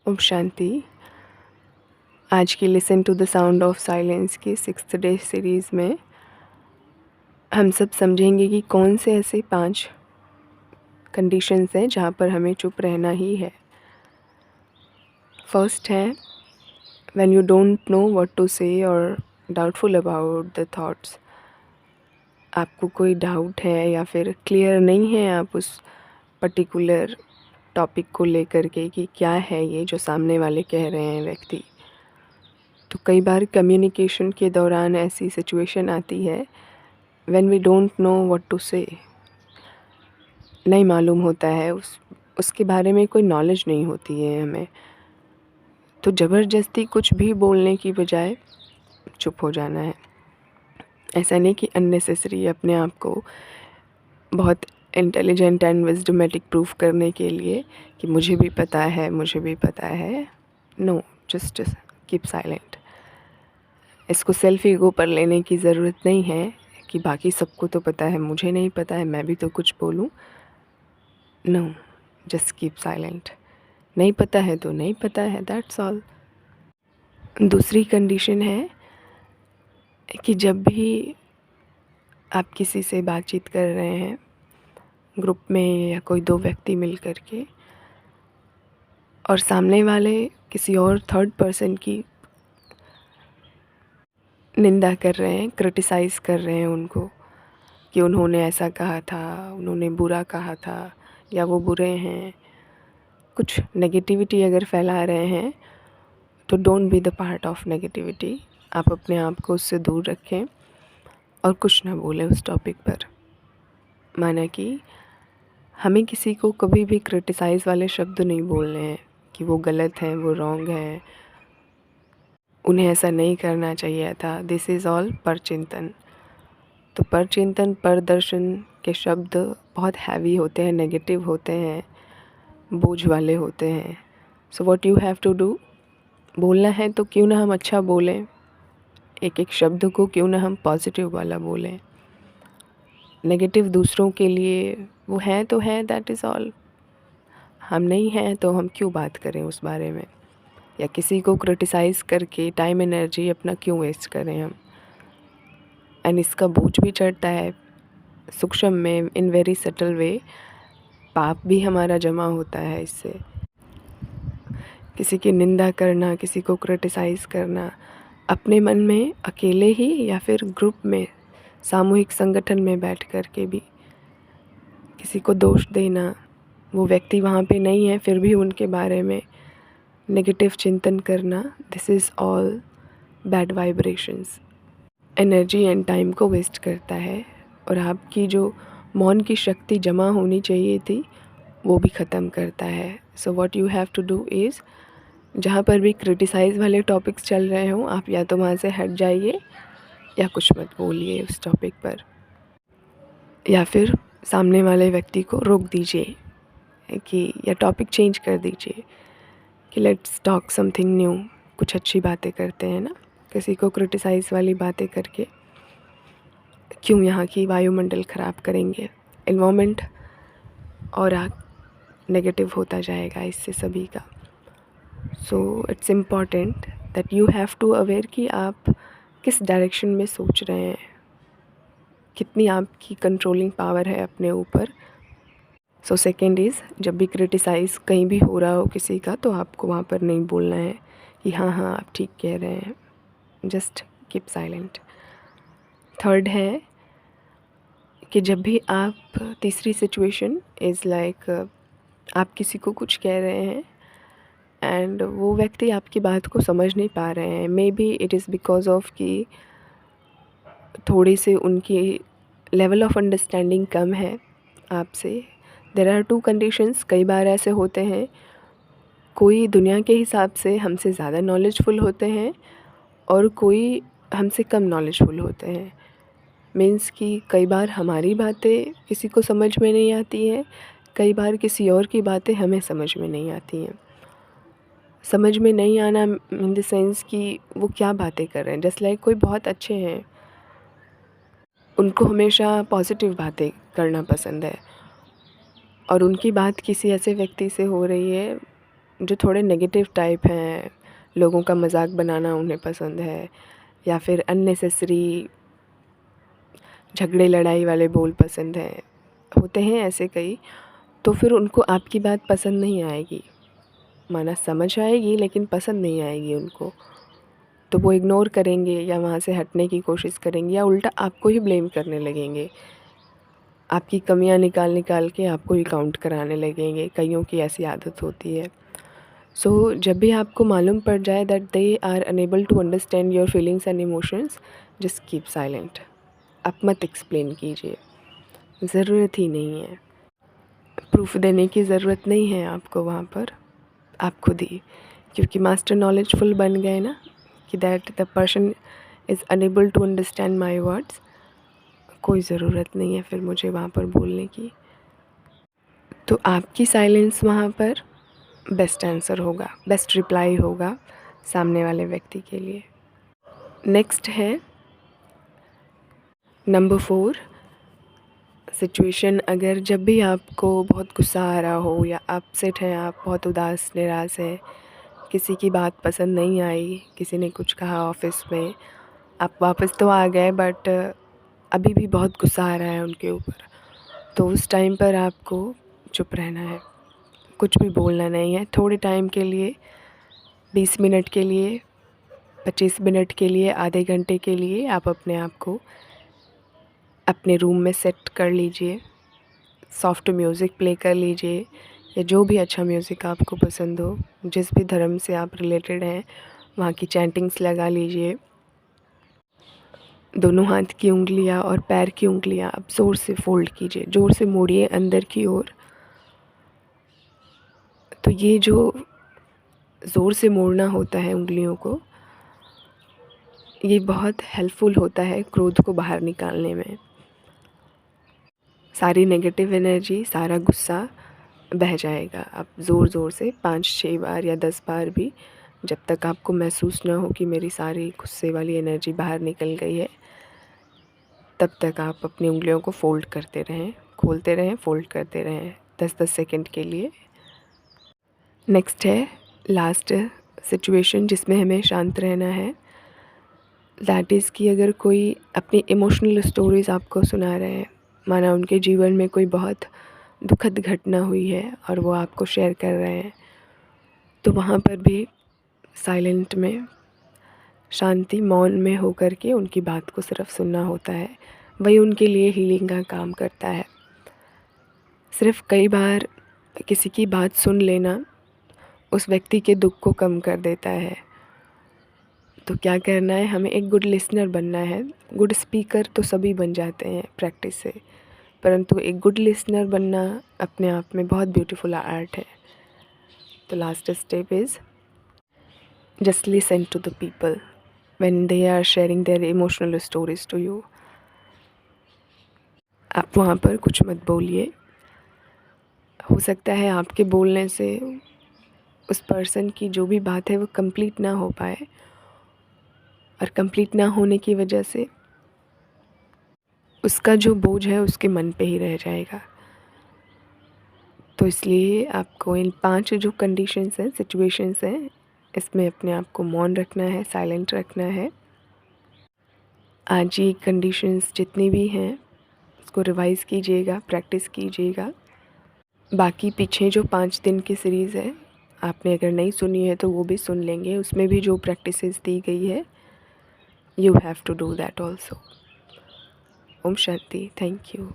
ओम शांति। आज की listen to the sound of silence की 6th डे सीरीज़ में हम सब समझेंगे कि कौन से ऐसे 5 कंडीशंस हैं जहाँ पर हमें चुप रहना ही है। फर्स्ट है when you don't know what to say और डाउटफुल अबाउट द थॉट्स। आपको कोई डाउट है या फिर क्लियर नहीं है आप उस पर्टिकुलर टॉपिक को लेकर के कि क्या है ये जो सामने वाले कह रहे हैं व्यक्ति। तो कई बार कम्युनिकेशन के दौरान ऐसी सिचुएशन आती है when we don't know what to say. नहीं मालूम होता है, उसके बारे में कोई नॉलेज नहीं होती है हमें, तो ज़बरदस्ती कुछ भी बोलने की बजाय चुप हो जाना है। ऐसा नहीं कि अननेसेसरी अपने आप को बहुत इंटेलिजेंट एंड विजडमेटिक प्रूफ करने के लिए कि मुझे भी पता है, मुझे भी पता है। No, just keep silent. इसको सेल्फ ईगो पर लेने की ज़रूरत नहीं है कि बाकी सबको तो पता है, मुझे नहीं पता है, मैं भी तो कुछ बोलूं। No, just keep silent. नहीं पता है तो नहीं पता है, दैट्स ऑल। दूसरी कंडीशन है कि जब भी आप किसी से बातचीत कर रहे हैं ग्रुप में या कोई 2 व्यक्ति मिल कर के, और सामने वाले किसी और थर्ड पर्सन की निंदा कर रहे हैं, क्रिटिसाइज़ कर रहे हैं उनको कि उन्होंने ऐसा कहा था, उन्होंने बुरा कहा था, या वो बुरे हैं, कुछ नेगेटिविटी अगर फैला रहे हैं तो don't be the part of negativity. आप अपने आप को उससे दूर रखें और कुछ ना बोलें उस टॉपिक पर। माना कि हमें किसी को कभी भी क्रिटिसाइज़ वाले शब्द नहीं बोलने हैं कि वो गलत हैं, वो रॉन्ग हैं, उन्हें ऐसा नहीं करना चाहिए था। दिस इज़ ऑल परचिंतन। तो परचिंतन, परदर्शन के शब्द बहुत हैवी होते हैं, नेगेटिव होते हैं, बोझ वाले होते हैं। So what you have to do, बोलना है तो क्यों ना हम अच्छा बोलें, एक एक शब्द को क्यों ना हम पॉजिटिव वाला बोलें। नेगेटिव दूसरों के लिए वो है तो है, दैट इज़ ऑल। हम नहीं हैं तो हम क्यों बात करें उस बारे में, या किसी को क्रिटिसाइज़ करके टाइम एनर्जी अपना क्यों वेस्ट करें हम। एंड इसका बोझ भी चढ़ता है सूक्ष्म में, इन वेरी सटल वे। पाप भी हमारा जमा होता है इससे। किसी की निंदा करना, किसी को क्रिटिसाइज़ करना, अपने मन में अकेले ही या फिर ग्रुप में, सामूहिक संगठन में बैठ कर के भी किसी को दोष देना, वो व्यक्ति वहाँ पे नहीं है फिर भी उनके बारे में नेगेटिव चिंतन करना, this is all bad vibrations. Energy and time को वेस्ट करता है और आपकी जो मौन की शक्ति जमा होनी चाहिए थी वो भी ख़त्म करता है। So what you have to do is, जहाँ पर भी क्रिटिसाइज़ वाले टॉपिक्स चल रहे हों, आप या तो वहाँ से हट जाइए या कुछ मत बोलिए उस टॉपिक पर, या फिर सामने वाले व्यक्ति को रोक दीजिए कि, या टॉपिक चेंज कर दीजिए कि लेट्स टॉक समथिंग न्यू। कुछ अच्छी बातें करते हैं ना, किसी को क्रिटिसाइज़ वाली बातें करके क्यों यहाँ की वायुमंडल ख़राब करेंगे, एनवायरनमेंट और नेगेटिव होता जाएगा इससे सभी का। So it's important that you have to aware कि आप किस डायरेक्शन में सोच रहे हैं, कितनी आपकी कंट्रोलिंग पावर है अपने ऊपर। सो सेकेंड इज़, जब भी क्रिटिसाइज़ कहीं भी हो रहा हो किसी का तो आपको वहाँ पर नहीं बोलना है कि हाँ हाँ आप ठीक कह रहे हैं, जस्ट कीप साइलेंट। थर्ड है कि जब भी आप, तीसरी सिचुएशन इज़ लाइक, आप किसी को कुछ कह रहे हैं एंड वो व्यक्ति आपकी बात को समझ नहीं पा रहे हैं। May be it is because of कि थोड़ी सी उनकी लेवल ऑफ अंडरस्टैंडिंग कम है आपसे। There are 2 conditions. कई बार ऐसे होते हैं, कोई दुनिया के हिसाब से हमसे ज़्यादा नॉलेजफुल होते हैं और कोई हमसे कम नॉलेजफुल होते हैं। मीन्स कि कई बार हमारी बातें किसी को समझ में नहीं आती हैं, कई बार किसी और की बातें हमें समझ में नहीं आती हैं। समझ में नहीं आना इन द सेंस कि वो क्या बातें कर रहे हैं। जस्ट लाइक कोई बहुत अच्छे हैं, उनको हमेशा पॉजिटिव बातें करना पसंद है और उनकी बात किसी ऐसे व्यक्ति से हो रही है जो थोड़े नेगेटिव टाइप हैं, लोगों का मजाक बनाना उन्हें पसंद है, या फिर अननेसेसरी झगड़े लड़ाई वाले बोल पसंद हैं, होते हैं ऐसे कई, तो फिर उनको आपकी बात पसंद नहीं आएगी। माना समझ आएगी लेकिन पसंद नहीं आएगी उनको, तो वो इग्नोर करेंगे या वहाँ से हटने की कोशिश करेंगे, या उल्टा आपको ही ब्लेम करने लगेंगे, आपकी कमियां निकाल निकाल के आपको ही काउंट कराने लगेंगे। कईयों की ऐसी आदत होती है। सो जब भी आपको मालूम पड़ जाए that they are unable to understand your feelings and emotions, just keep silent. आप मत एक्सप्लेन कीजिए, ज़रूरत ही नहीं है, प्रूफ देने की ज़रूरत नहीं है आपको वहाँ पर, आप खुद ही, क्योंकि मास्टर नॉलेजफुल बन गए ना कि that the person is unable to understand my words. कोई ज़रूरत नहीं है फिर मुझे वहाँ पर बोलने की। तो आपकी साइलेंस वहाँ पर बेस्ट आंसर होगा, बेस्ट रिप्लाई होगा सामने वाले व्यक्ति के लिए। नेक्स्ट है नंबर 4, सिचुएशन अगर जब भी आपको बहुत गुस्सा आ रहा हो या अपसेट हैं आप, बहुत उदास निराश हैं, किसी की बात पसंद नहीं आई, किसी ने कुछ कहा ऑफिस में, आप वापस तो आ गए बट अभी भी बहुत गुस्सा आ रहा है उनके ऊपर, तो उस टाइम पर आपको चुप रहना है, कुछ भी बोलना नहीं है। थोड़े टाइम के लिए, 20 मिनट के लिए, 25 मिनट के लिए, आधे घंटे के लिए आप अपने आप को अपने रूम में सेट कर लीजिए, सॉफ्ट म्यूज़िक प्ले कर लीजिए, या जो भी अच्छा म्यूज़िक आपको पसंद हो, जिस भी धर्म से आप रिलेटेड हैं वहाँ की चैंटिंग्स लगा लीजिए। दोनों हाथ की उंगलियां और पैर की उंगलियां आप ज़ोर से फोल्ड कीजिए, ज़ोर से मोड़िए अंदर की ओर। तो ये जो ज़ोर से मोड़ना होता है उंगलियों को, ये बहुत हेल्पफुल होता है क्रोध को बाहर निकालने में। सारी नेगेटिव एनर्जी, सारा गुस्सा बह जाएगा। आप ज़ोर ज़ोर से 5-6 बार या 10 बार भी, जब तक आपको महसूस ना हो कि मेरी सारी गुस्से वाली एनर्जी बाहर निकल गई है, तब तक आप अपनी उंगलियों को फ़ोल्ड करते रहें, खोलते रहें, फ़ोल्ड करते रहें 10-10 सेकंड के लिए। नेक्स्ट है लास्ट सिचुएशन जिसमें हमें शांत रहना है। दैट इज़ कि अगर कोई अपनी इमोशनल स्टोरीज़ आपको सुना रहे हैं, माना उनके जीवन में कोई बहुत दुखद घटना हुई है और वो आपको शेयर कर रहे हैं, तो वहाँ पर भी साइलेंट में, शांति मौन में होकर के उनकी बात को सिर्फ सुनना होता है। वही उनके लिए हीलिंग का काम करता है। सिर्फ कई बार किसी की बात सुन लेना उस व्यक्ति के दुख को कम कर देता है। तो क्या करना है, हमें एक गुड लिसनर बनना है। गुड स्पीकर तो सभी बन जाते हैं प्रैक्टिस से, परंतु एक गुड लिसनर बनना अपने आप में बहुत ब्यूटीफुल आर्ट है। तो last step is just listen to the people when they are sharing their emotional stories to you. आप वहाँ पर कुछ मत बोलिए। हो सकता है आपके बोलने से उस पर्सन की जो भी बात है वो कंप्लीट ना हो पाए, और कंप्लीट ना होने की वजह से उसका जो बोझ है उसके मन पे ही रह जाएगा। तो इसलिए आपको इन 5 जो कंडीशंस हैं, सिचुएशंस हैं, इसमें अपने आप को मौन रखना है, साइलेंट रखना है। आज ये कंडीशंस जितनी भी हैं उसको रिवाइज़ कीजिएगा, प्रैक्टिस कीजिएगा। बाकी पीछे जो 5 दिन की सीरीज़ है, आपने अगर नहीं सुनी है तो वो भी सुन लेंगे। उसमें भी जो प्रैक्टिसेस दी गई है, you have to do that also. ओम शांति। Thank you.